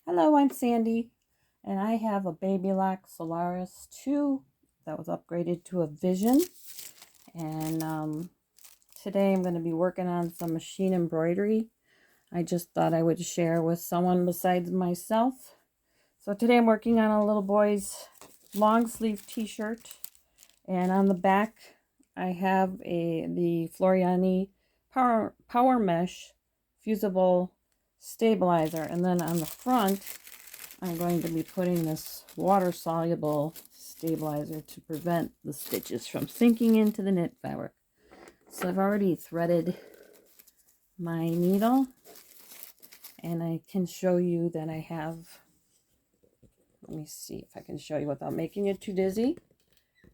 Hello, I'm Sandy, and I have a Babylock Solaris 2 that was upgraded to a Vision. And today I'm going to be working on some machine embroidery. I just thought I would share with someone besides myself. So today I'm working on a little boy's long sleeve t-shirt, and on the back I have the Floriani power mesh fusible stabilizer, and then on the front I'm going to be putting this water-soluble stabilizer to prevent the stitches from sinking into the knit fabric. So I've already threaded my needle, and I can show you that I have, let me see if I can show you without making it too dizzy.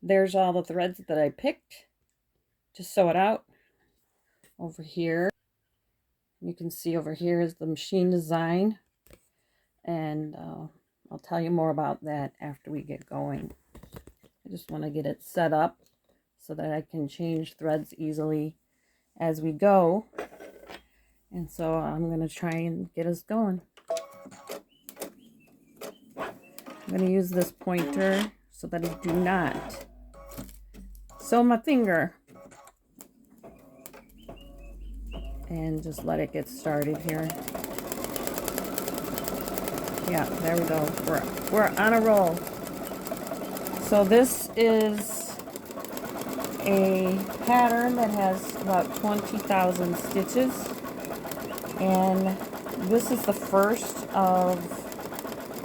There's all the threads that I picked to sew it out. Over here, you can see over here is the machine design, and I'll tell you more about that after we get going. I just want to get it set up so that I can change threads easily as we go. And so I'm going to try and get us going. I'm going to use this pointer so that I do not sew my finger. And just let it get started here. Yeah, there we go. We're on a roll. So this is a pattern that has about 20,000 stitches, and this is the first of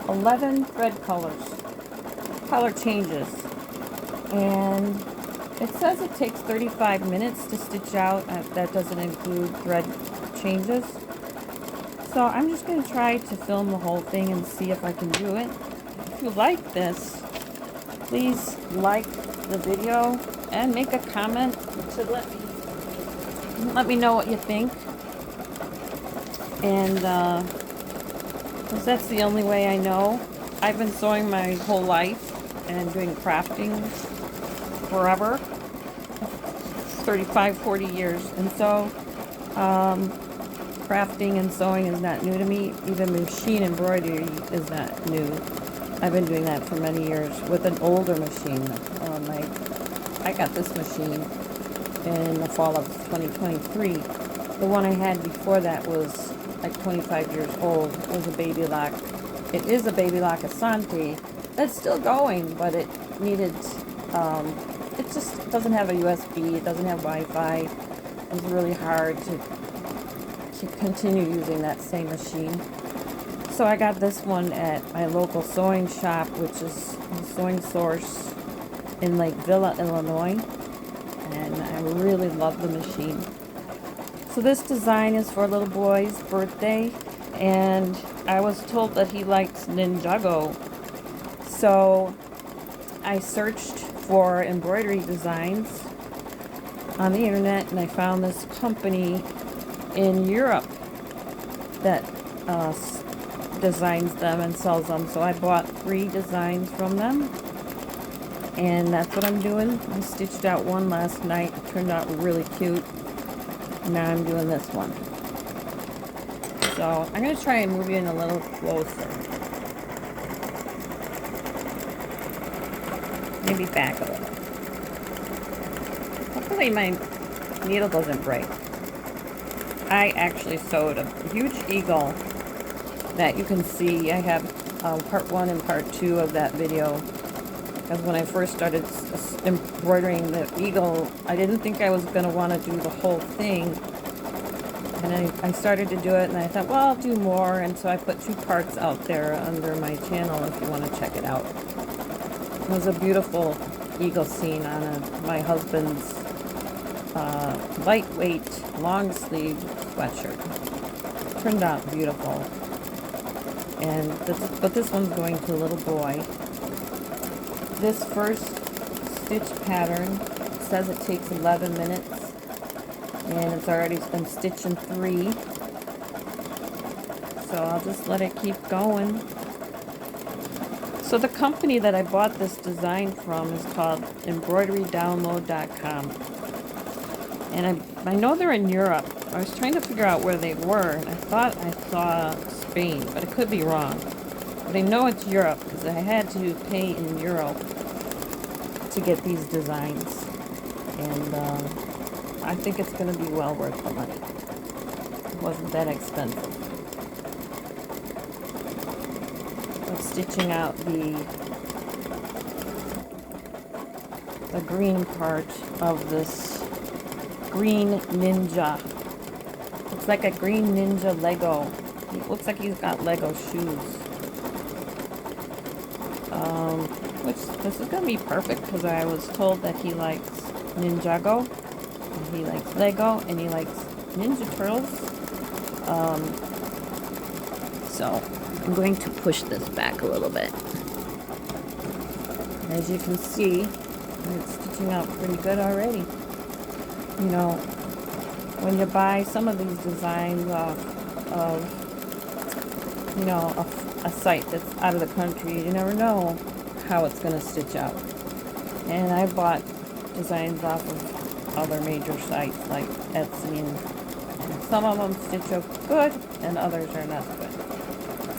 11 thread color changes, and it says it takes 35 minutes to stitch out. That doesn't include thread changes. So I'm just going to try to film the whole thing and see if I can do it. If you like this, please like the video and make a comment to let me know what you think. And because that's the only way I know. I've been sewing my whole life and doing crafting forever, 35-40 years, and so crafting and sewing is not new to me. Even machine embroidery is not new. I've been doing that for many years with an older machine. I got this machine in the fall of 2023. The one I had before that was like 25 years old. It was a Babylock. It is a Babylock Asante. That's still going, but it needed, it just doesn't have a USB. It doesn't have Wi-Fi. It was really hard to continue using that same machine. So I got this one at my local sewing shop, which is a Sewing Source in Lake Villa, Illinois, and I really love the machine. So this design is for a little boy's birthday, and I was told that he likes Ninjago. So I searched for embroidery designs on the internet, and I found this company in Europe that designs them and sells them. So I bought 3 designs from them, and that's what I'm doing. I stitched out one last night. It turned out really cute. Now I'm doing this one. So I'm going to try and move you in a little closer. Maybe back a little. Hopefully my needle doesn't break. I actually sewed a huge eagle that you can see. I have part 1 and part 2 of that video. Because when I first started embroidering the eagle, I didn't think I was going to want to do the whole thing. And I started to do it, and I thought, well, I'll do more. And so I put 2 parts out there under my channel if you want to check it out. It was a beautiful eagle scene on my husband's lightweight, long sleeve sweatshirt. It turned out beautiful. But this one's going to a little boy. This first stitch pattern says it takes 11 minutes, and it's already been stitched in 3. So I'll just let it keep going. So the company that I bought this design from is called embroiderydownload.com. And I know they're in Europe. I was trying to figure out where they were, and I thought I saw Spain, but it could be wrong. But I know it's Europe because I had to pay in euro to get these designs. And I think it's going to be well worth the money. It wasn't that expensive. I'm stitching out the green part of this green ninja. It's like a green ninja Lego. It looks like he's got Lego shoes. Which this is gonna be perfect because I was told that he likes Ninjago, and he likes Lego, and he likes Ninja Turtles. So I'm going to push this back a little bit. As you can see, it's stitching out pretty good already. You know, when you buy some of these designs off of, you know, a site that's out of the country, you never know how it's going to stitch out. And I bought designs off of other major sites like Etsy, and some of them stitch out good and others are not good.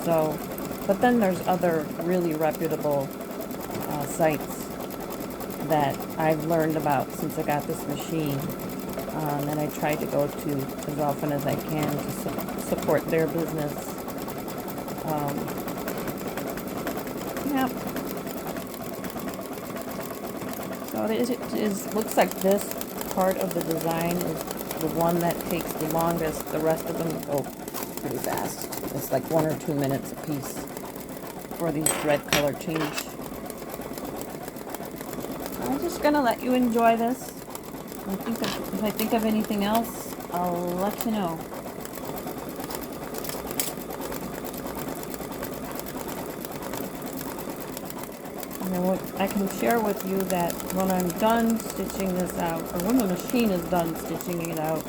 So, but then there's other really reputable sites that I've learned about since I got this machine, and I try to go to as often as I can to support their business. Yeah. So it looks like this part of the design is the one that takes the longest. The rest of them go pretty fast. It's like 1 or 2 minutes a piece for these thread color change. I'm just gonna let you enjoy this. If I think of anything else, I'll let you know. And what I can share with you that when I'm done stitching this out, or when the machine is done stitching it out,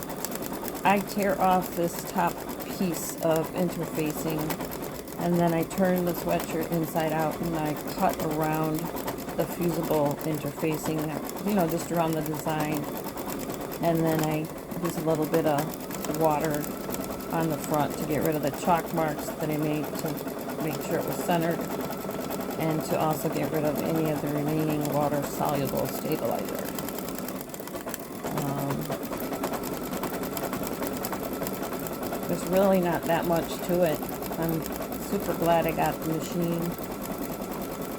I tear off this top piece of interfacing, and then I turn the sweatshirt inside out and I cut around the fusible interfacing, you know, just around the design, and then I use a little bit of water on the front to get rid of the chalk marks that I made to make sure it was centered, and to also get rid of any of the remaining water soluble stabilizer. There's really not that much to it. I'm super glad I got the machine.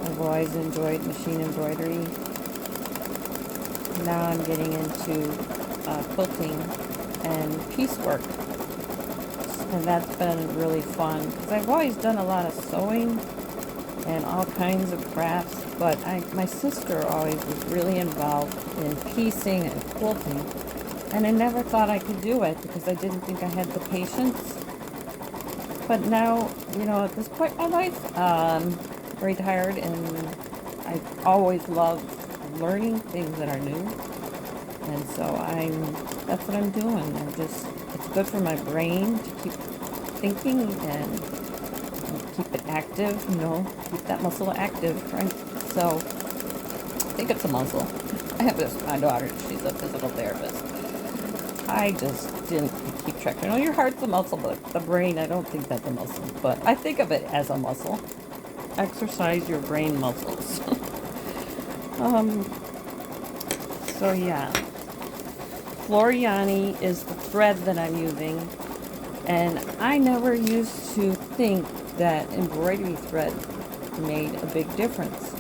I've always enjoyed machine embroidery. Now I'm getting into quilting and piecework, and that's been really fun because I've always done a lot of sewing and all kinds of crafts, but my sister always was really involved in piecing and quilting, and I never thought I could do it because I didn't think I had the patience. But now, you know, at this point in my life, I'm very tired, and I always love learning things that are new, and so that's what I'm doing. It's good for my brain to keep thinking and keep it active, you know, keep that muscle active, right? So I think it's a muscle. I have my daughter, she's a physical therapist. I just didn't keep track. I know your heart's a muscle, but the brain, I don't think that's a muscle, but I think of it as a muscle. Exercise your brain muscles. So yeah, Floriani is the thread that I'm using, and I never used to think that embroidery thread made a big difference.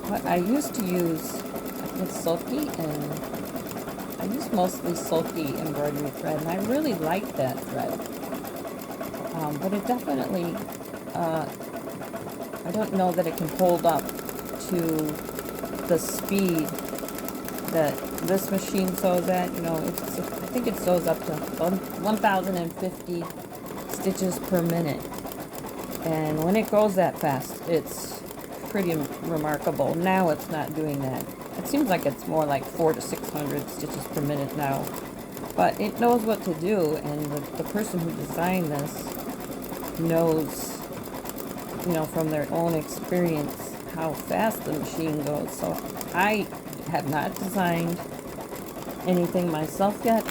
But I used to use silky, and I use mostly silky embroidery thread, and I really like that thread. But it definitely, I don't know that it can hold up to the speed that this machine sews at. You know, I think it sews up to 1,050 stitches per minute. And when it goes that fast, it's pretty remarkable. Now it's not doing that. It seems like it's more like 400 to 600 stitches per minute now. But it knows what to do, and the person who designed this knows, you know, from their own experience how fast the machine goes. So I have not designed anything myself yet.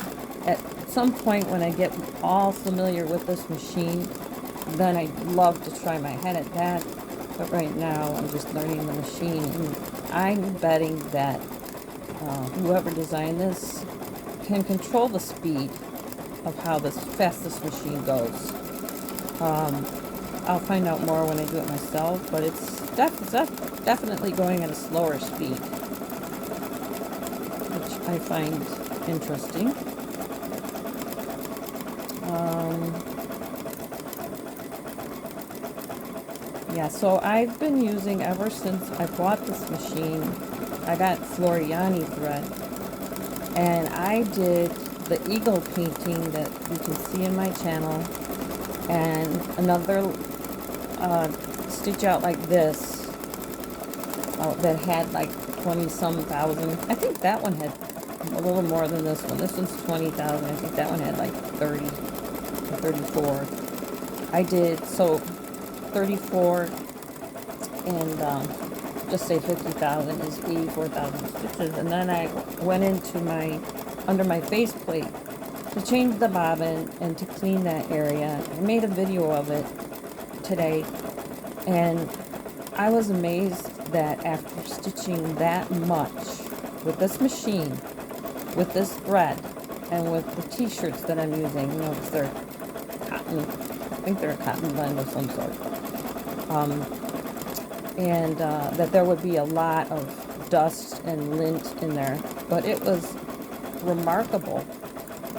At some point when I get all familiar with this machine, then I'd love to try my head at that. But right now, I'm just learning the machine, and I'm betting that whoever designed this can control the speed of how fast this machine goes. I'll find out more when I do it myself, but it's definitely going at a slower speed, which I find interesting. Yeah, so I've been using, ever since I bought this machine, I got Floriani thread, and I did the eagle painting that you can see in my channel, and another stitch out like this that had like 20-some thousand. I think that one had a little more than this one. This one's 20,000. I think that one had like 30 or 34. I did, so 34 and just say 50,000 is 84,000 stitches. And then I went into under my faceplate to change the bobbin and to clean that area. I made a video of it today, and I was amazed that after stitching that much with this machine, with this thread, and with the t-shirts that I'm using, you know, because they're cotton, I think they're a cotton blend of some sort, and that there would be a lot of dust and lint in there, but it was remarkable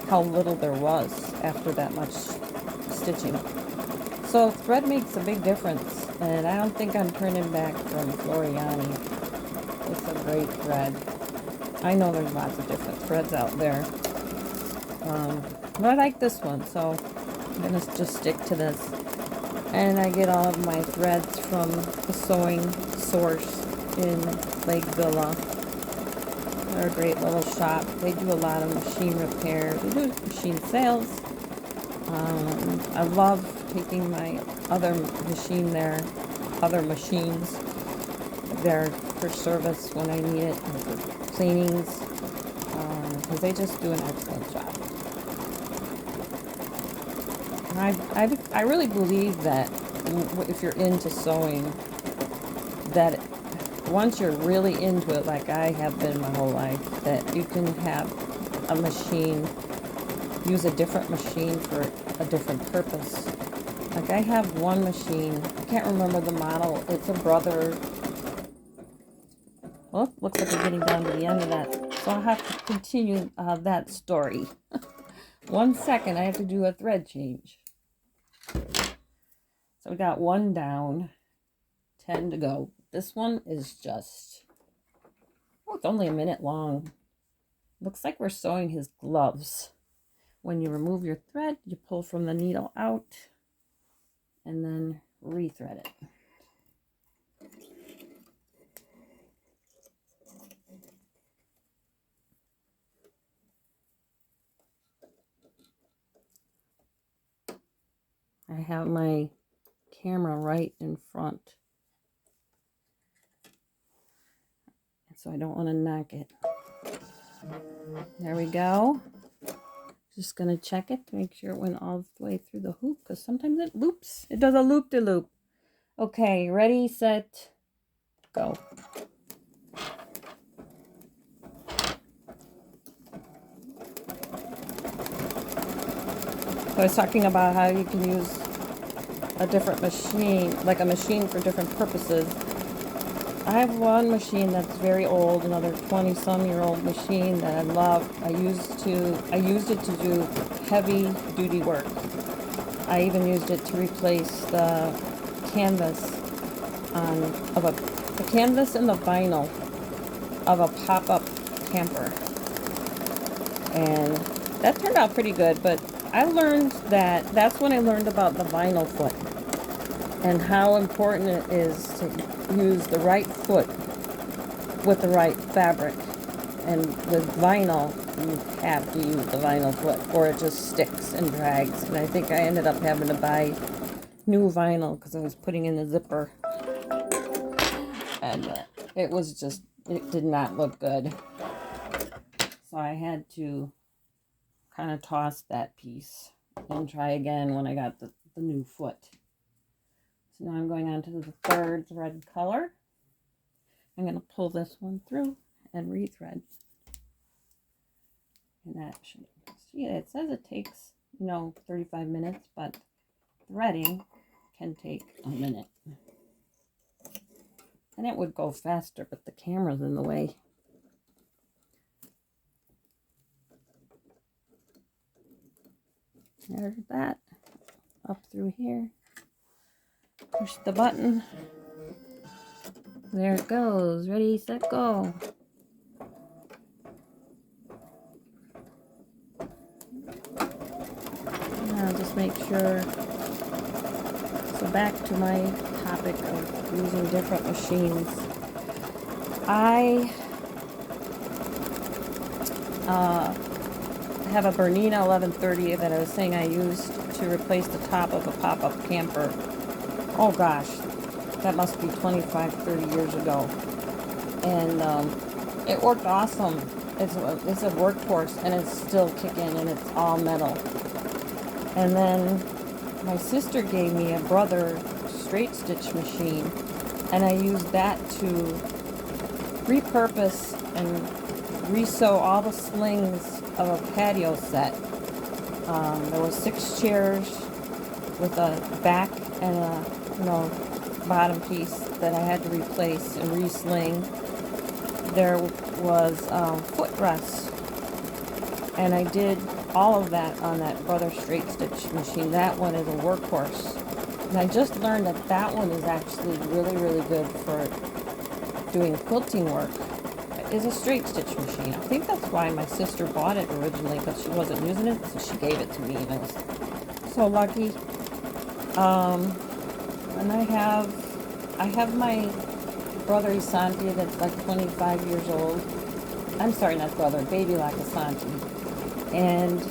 how little there was after that much stitching. So thread makes a big difference, and I don't think I'm turning back from Floriani. It's a great thread. I know there's lots of different threads out there, but I like this one, so I'm going to just stick to this. And I get all of my threads from the Sewing Source in Lake Villa. They're a great little shop. They do a lot of machine repair. They do machine sales. I love taking my other machines there for service when I need it, and for cleanings, because they just do an excellent job. I really believe that if you're into sewing, that once you're really into it, like I have been my whole life, that you can have a machine, use a different machine for a different purpose. Like I have one machine, I can't remember the model, it's a brother. Well, looks like we're getting down to the end of that, so I'll have to continue that story. 1 second, I have to do a thread change. So we got one down, 10 to go. This one is just, oh, it's only a minute long. Looks like we're sewing his gloves. When you remove your thread, you pull from the needle out and then rethread it. I have my camera right in front, so I don't want to knock it. There we go. Just going to check it to make sure it went all the way through the hoop, because sometimes it loops. It does a loop-de-loop. Okay, ready, set, go. So I was talking about how you can use a different machine, like a machine for different purposes. I have one machine that's very old, another 20-some-year-old machine that I love. I used it to do heavy duty work. I even used it to replace the canvas the canvas and the vinyl of a pop-up camper. And that turned out pretty good, but I learned that's when I learned about the vinyl foot and how important it is to use the right foot with the right fabric. And with vinyl, you have to use the vinyl foot or it just sticks and drags. And I think I ended up having to buy new vinyl because I was putting in the zipper. And it did not look good. So I had to kind of toss that piece and try again when I got the new foot. So now I'm going on to the third thread color. I'm going to pull this one through and rethread. And that should, see, it says it takes, 35 minutes, but threading can take a minute. And it would go faster, but the camera's in the way. There's that. Up through here. Push the button. There it goes. Ready, set, go. Now just make sure. So back to my topic of using different machines. I have a Bernina 1130 that I was saying I used to replace the top of a pop-up camper. Oh gosh, that must be 25, 30 years ago. And it worked awesome. It's a workhorse and it's still kicking and it's all metal. And then my sister gave me a Brother straight stitch machine and I used that to repurpose and resew all the slings of a patio set. There were 6 chairs with a back and a bottom piece that I had to replace and re-sling. There was footrests, and I did all of that on that Brother straight stitch machine. That one is a workhorse, and I just learned that that one is actually really, really good for doing quilting work. Is a straight stitch machine. I think that's why my sister bought it originally, because she wasn't using it, so she gave it to me, and I was so lucky. And I have my Brother Isanti that's like 25 years old. I'm sorry, not Brother, Babylock Isanti. And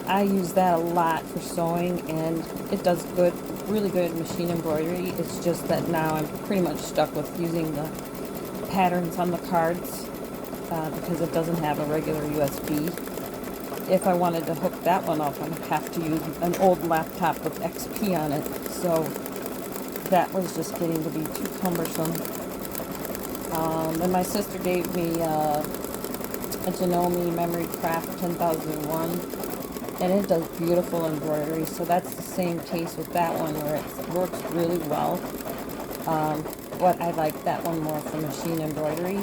I use that a lot for sewing, and it does good, really good machine embroidery. It's just that now I'm pretty much stuck with using the patterns on the cards because it doesn't have a regular USB. If I wanted to hook that one up, I'd have to use an old laptop with XP on it, so that was just getting to be too cumbersome. And my sister gave me a Janome Memory Craft 10001, and it does beautiful embroidery, so that's the same case with that one where it works really well. But I like that one more for machine embroidery,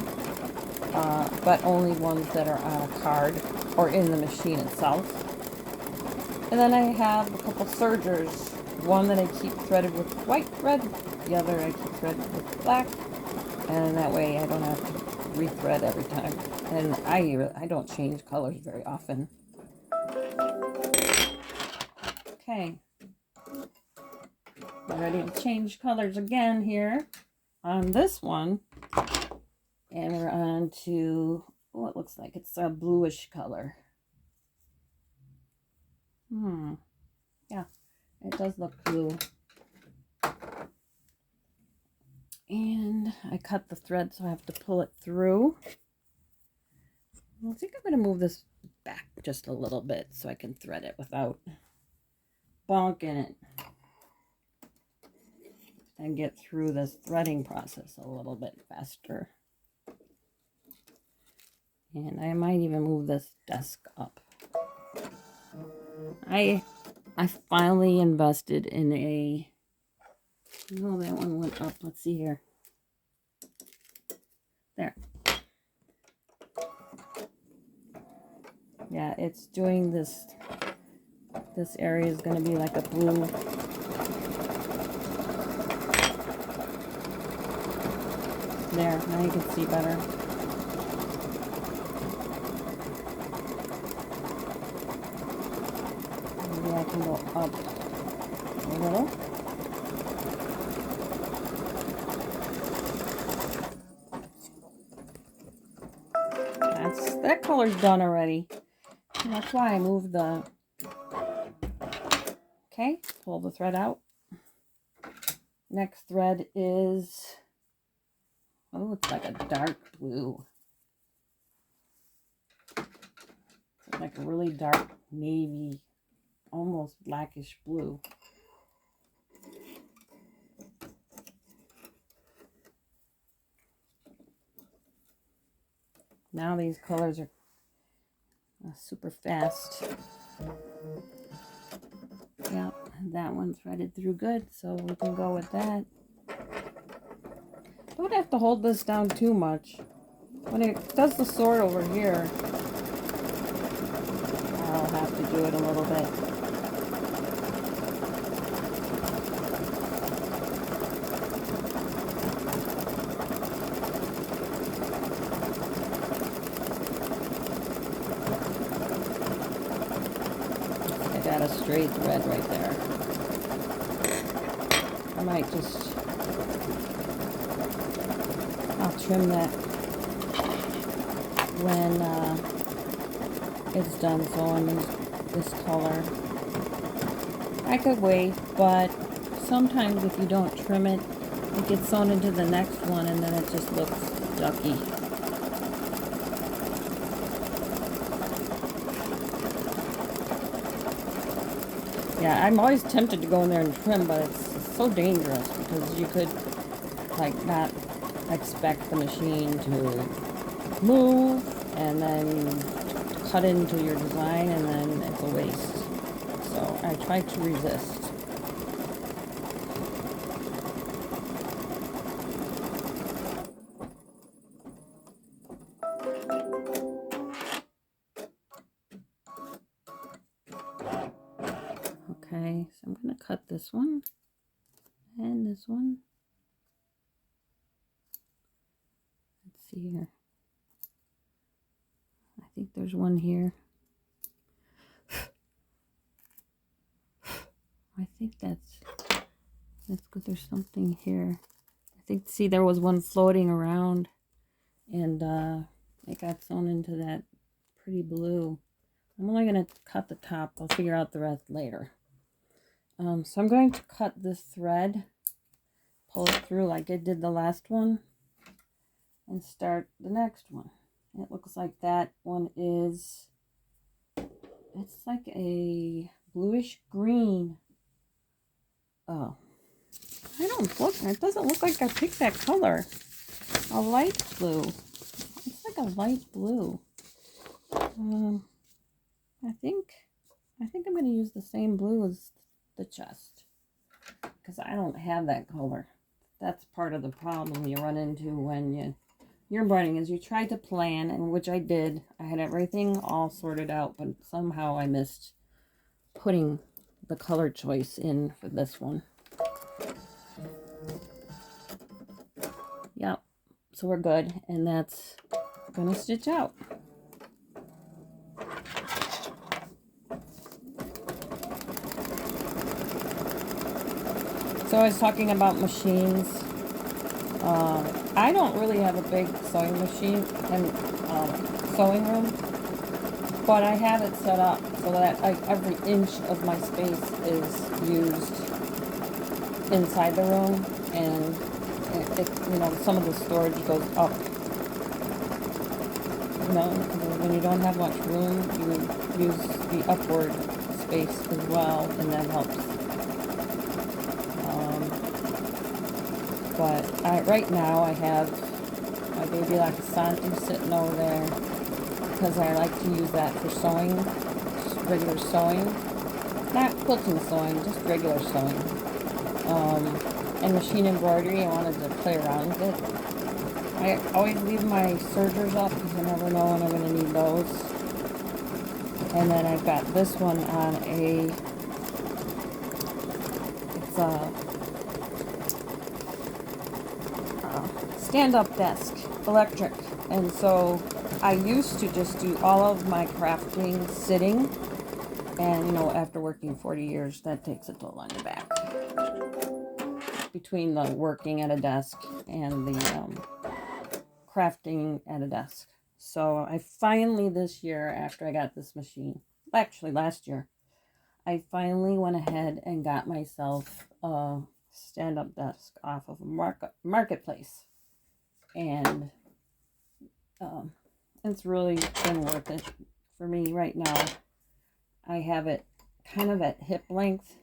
but only ones that are on a card or in the machine itself. And then I have a couple sergers, one that I keep threaded with white thread, the other I keep threaded with black, and that way I don't have to rethread every time. And I don't change colors very often. Okay, we're ready to change colors again here on this one, and we're on to, oh, it looks like it's a bluish color. Yeah, it does look blue. And I cut the thread, so I have to pull it through. I think I'm going to move this back just a little bit so I can thread it without bonking it and get through this threading process a little bit faster. And I might even move this desk up. I finally invested in a, no, that one went up. Let's see here. There. Yeah, it's doing this. This area is going to be like a blue. There, now you can see better. Maybe I can go up a little. That color's done already. And that's why I moved the... Okay, pull the thread out. Next thread is... Oh, it's like a dark blue. It's like a really dark navy, almost blackish blue. Now these colors are super fast. Yeah, that one threaded through good, so we can go with that. Don't have to hold this down too much. When it does the sword over here, I'll have to do it a little bit. I got a straight thread right there. I might just, I'll trim that when it's done sewing this color. I could wait, but sometimes if you don't trim it, it gets sewn into the next one and then it just looks ducky. Yeah, I'm always tempted to go in there and trim, but it's so dangerous because you could like not expect the machine to move and then cut into your design and then it's a waste. So I try to resist. Okay, so I'm going to cut this one and this one. Let's see here. I think there's one here. I think that's good. There's something here. I think, see, there was one floating around and it got sewn into that pretty blue. I'm only going to cut the top. I'll figure out the rest later. So I'm going to cut this thread, pull it through like I did the last one, and start the next one. It looks like that one is, it's like a bluish green. Oh, it doesn't look like I picked that color. A light blue. It's like a light blue. I think I'm going to use the same blue as the chest because I don't have that color. That's part of the problem you run into when you're embroidering is you try to plan, and which I did. I had everything all sorted out, but somehow I missed putting the color choice in for this one. Yep, so we're good, and that's gonna stitch out. So I was talking about machines. I don't really have a big sewing machine and sewing room, but I have it set up so that like every inch of my space is used inside the room, and it you know, some of the storage goes up. You know, when you don't have much room, you use the upward space as well, and that helps. But right now I have my Babylock Solaris sitting over there because I like to use that for sewing, just regular sewing, not quilting sewing, just regular sewing. And machine embroidery, I wanted to play around with it. I always leave my sergers up because I never know when I'm going to need those. And then I've got this one on it's a stand-up desk, electric, and so I used to just do all of my crafting sitting, and you know, after working 40 years, that takes a toll on your back. Between the working at a desk and the crafting at a desk. So I finally this year, after I got this machine, actually last year, I finally went ahead and got myself a stand-up desk off of a marketplace. And it's really been worth it for me right now. I have it kind of at hip length,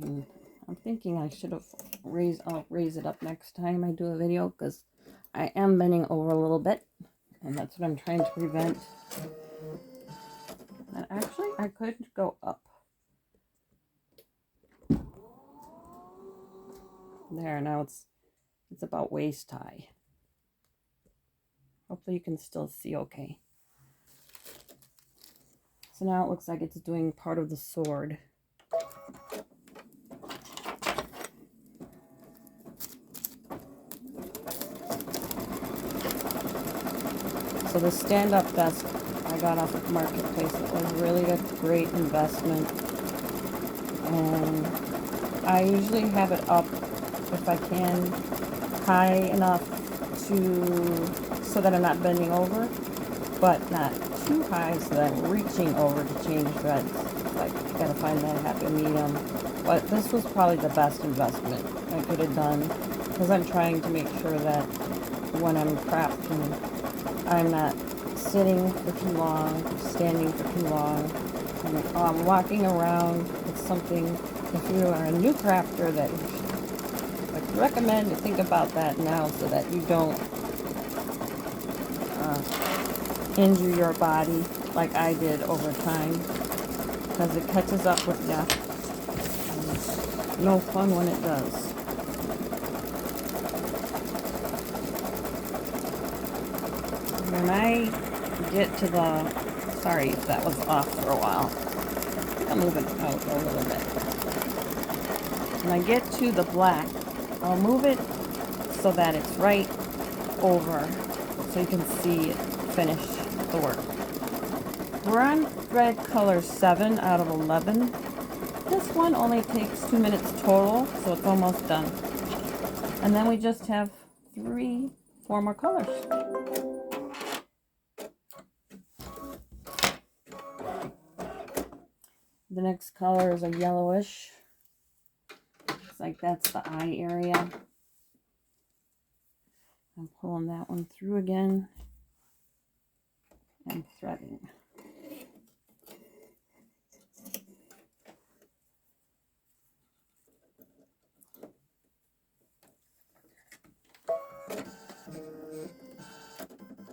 and I'm thinking I should have I'll raise it up next time I do a video because I am bending over a little bit. And that's what I'm trying to prevent. And actually, I could go up. There, now it's about waist high. Hopefully you can still see okay. So now it looks like it's doing part of the sword. So the stand-up desk I got off of Marketplace, it was really a great investment. And I usually have it up, if I can, high enough so that I'm not bending over, but not too high so that I'm reaching over to change threads. Like, you gotta find that happy medium. But this was probably the best investment I could have done, because I'm trying to make sure that when I'm crafting, I'm not sitting for too long, standing for too long. I'm walking around. It's something, if you are a new crafter, that I recommend to think about that now so that you don't injure your body like I did over time, because it catches up with you. No fun when it does. When I get to the, sorry if that was off for a while, I think I'm moving out a little bit. When I get to the black, I'll move it so that it's right over, so you can see it finish the work. We're on thread color 7 out of 11. This one only takes 2 minutes total, so it's almost done. And then we just have 4 more colors. The next color is a yellowish. Looks like that's the eye area. I'm pulling that one through again and threading.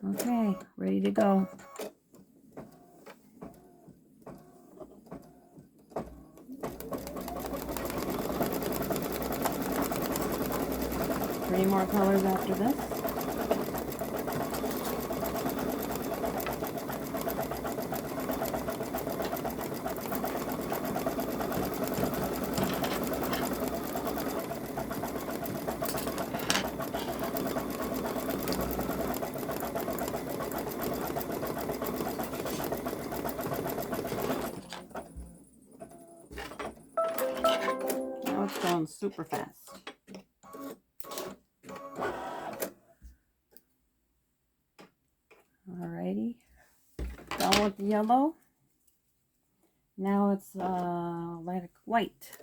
Okay, ready to go. Three more colors after this. Now it's going super fast. Alrighty, done with the yellow. Now it's lilac white.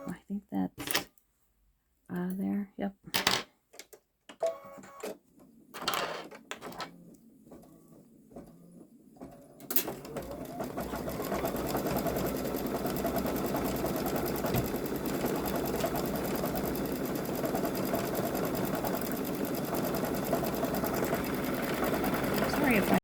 I think that's out of there. Yep. Sorry if I